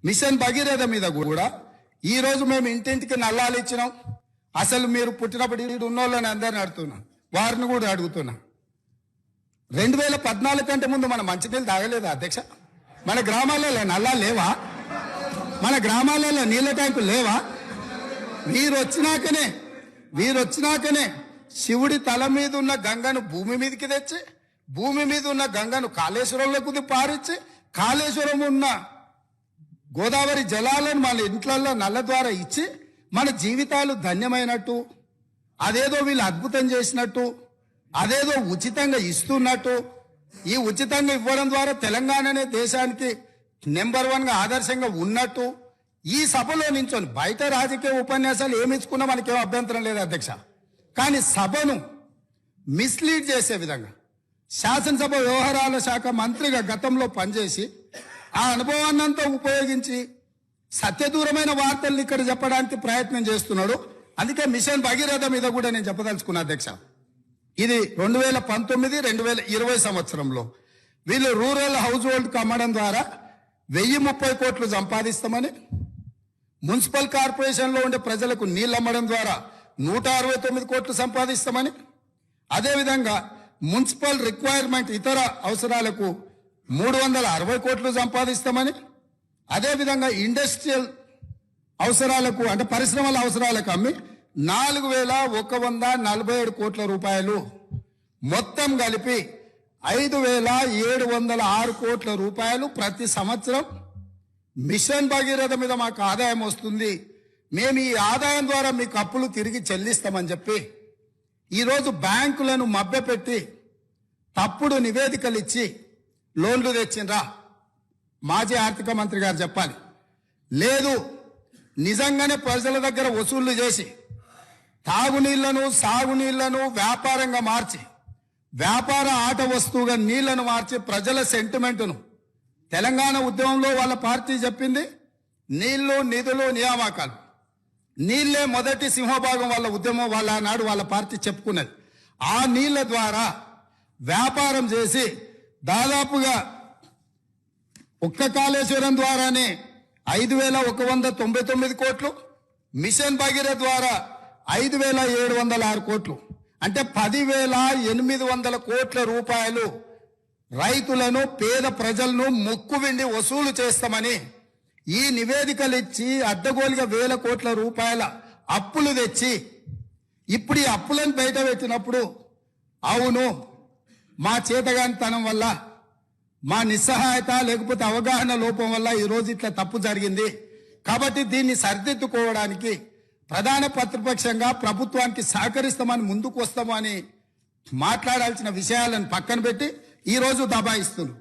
Machine Bhagiratha మీద కూడా ఈ రోజు మేము ఇంటింటికి నల్లాలు ఇచ్చినాం. అసలు మీరు పుట్టినప్పుడు ఇటు ఉన్నోళ్ళని అందరిని అడుగుతున్నా, వారిని కూడా అడుగుతున్నా. 2014 కంటే ముందు మన మంచినీళ్ళు తాగలేదా అధ్యక్ష? మన గ్రామాలలో నల్లాలు లేవా? మన గ్రామాలలో నీళ్ళ ట్యాంకులు లేవా? వీరొచ్చినాకనే శివుడి తల మీద ఉన్న గంగను భూమి మీదకి తెచ్చి, భూమి మీద ఉన్న గంగను కాళేశ్వరంలోకి పారించి, కాళేశ్వరం ఉన్న గోదావరి జలాలను మన ఇంట్లలో నల్ల ద్వారా ఇచ్చి మన జీవితాలు ధన్యమైనట్టు, అదేదో వీళ్ళు అద్భుతం చేసినట్టు, అదేదో ఉచితంగా ఇస్తున్నట్టు, ఈ ఉచితంగా ఇవ్వడం ద్వారా తెలంగాణనే దేశానికి నెంబర్ 1గా ఆదర్శంగా ఉన్నట్టు ఈ సభలో నించొని బయట రాజకీయ ఉపన్యాసాలు ఏమిచ్చుకున్నా మనకేం అభ్యంతరం లేదు అధ్యక్ష. కానీ సభను మిస్లీడ్ చేసే విధంగా శాసనసభ వ్యవహారాల శాఖ మంత్రిగా గతంలో పనిచేసి ఆ అనుభవాన్నంతా ఉపయోగించి సత్యదూరమైన వార్తల్ని ఇక్కడ చెప్పడానికి ప్రయత్నం చేస్తున్నాడు. అందుకే మిషన్ భగీరథ మీద కూడా నేను చెప్పదలుచుకున్నా అధ్యక్ష. ఇది 2019, 2020 సంవత్సరంలో వీళ్ళు రూరల్ హౌస్ హోల్డ్కి అమ్మడం ద్వారా 1030 కోట్లు సంపాదిస్తామని, మున్సిపల్ కార్పొరేషన్లో ఉండే ప్రజలకు నీళ్ళు అమ్మడం ద్వారా 169 కోట్లు సంపాదిస్తామని, అదేవిధంగా మున్సిపల్ రిక్వైర్మెంట్ ఇతర అవసరాలకు 360 కోట్లు సంపాదిస్తామని, అదేవిధంగా ఇండస్ట్రియల్ అవసరాలకు అంటే పరిశ్రమల అవసరాలకు అమ్మి 4147 కోట్ల రూపాయలు, మొత్తం కలిపి 5706 కోట్ల రూపాయలు ప్రతి సంవత్సరం మిషన్ భగీరథ మీద మాకు ఆదాయం వస్తుంది, మేము ఈ ఆదాయం ద్వారా మీకు అప్పులు తిరిగి చెల్లిస్తామని చెప్పి ఈరోజు బ్యాంకులను మభ్యపెట్టి తప్పుడు నివేదికలు ఇచ్చి లోన్లు తెచ్చిండ్రా? మాజీ ఆర్థిక మంత్రి గారు చెప్పాలి. లేదు, నిజంగానే ప్రజల దగ్గర వసూళ్లు చేసి తాగునీళ్లను సాగునీళ్లను వ్యాపారంగా మార్చి, వ్యాపార ఆట వస్తువుగా నీళ్లను మార్చి ప్రజల సెంటిమెంటును, తెలంగాణ ఉద్యమంలో వాళ్ళ పార్టీ చెప్పింది నీళ్లు నిధులు నియామకాలు, నీళ్లే మొదటి సింహభాగం వాళ్ళ ఉద్యమం, వాళ్ళ నాడు వాళ్ళ పార్టీ చెప్పుకున్నది. ఆ నీళ్ల ద్వారా వ్యాపారం చేసి దాదాపుగా ఒక్క కాళేశ్వరం ద్వారానే 5199 కోట్లు, మిషన్ భగీరథ ద్వారా 5706 కోట్లు, అంటే 10,800 కోట్ల రూపాయలు రైతులను పేద ప్రజలను ముక్కు విండి వసూలు చేస్తామని ఈ నివేదికలు ఇచ్చి అడ్డగోలుగా 1000 కోట్ల రూపాయల అప్పులు తెచ్చి ఇప్పుడు ఈ అప్పులను బయట పెట్టినప్పుడు అవును మా చేతగానితనం వల్ల, మా నిస్సహాయత లేకపోతే అవగాహన లోపం వల్ల ఈరోజు ఇట్లా తప్పు జరిగింది, కాబట్టి దీన్ని సరిదిద్దుకోవడానికి ప్రధాన ప్రతిపక్షంగా ప్రభుత్వానికి సహకరిస్తామని ముందుకు వస్తామని మాట్లాడాల్సిన విషయాలను పక్కన పెట్టి ఈరోజు దబాయిస్తున్నారు.